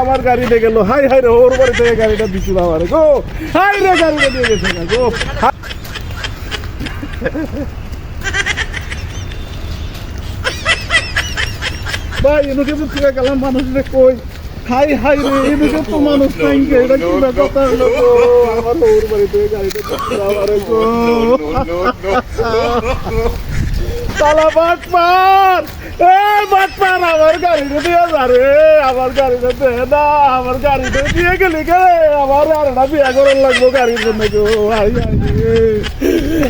আমার গাড়িতে গেল হাই হাই রে ওর বাড়ি থেকে গাড়িটা দিছিল আমারে গো হাই রে গাড়িটা দিয়ে গেছে না গো ভাই এনুকে তো থেকে গেলাম মানুষরে কই হাই হাই রে এনুকে তো মানুষ নাই এটা কি কথা হলো গো আমার ওর বাড়ি থেকে গাড়িটা দিছিল আমারে গো তালা বাটপার বাটপার আমার গাড়িটা দিয়ে যা রে আমার গাড়িটা দে না আমার গাড়িটা দিয়ে গেলি গেলে আমার আর না বিয়া করার লাগবো গাড়ির জন্য গো হাই হাই রে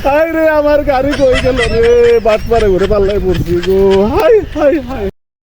হাই রে আমার গাড়ি কই গেল রে বাটপারে ঘুরে পাল্লাই পড়ছি গো হাই হাই হাই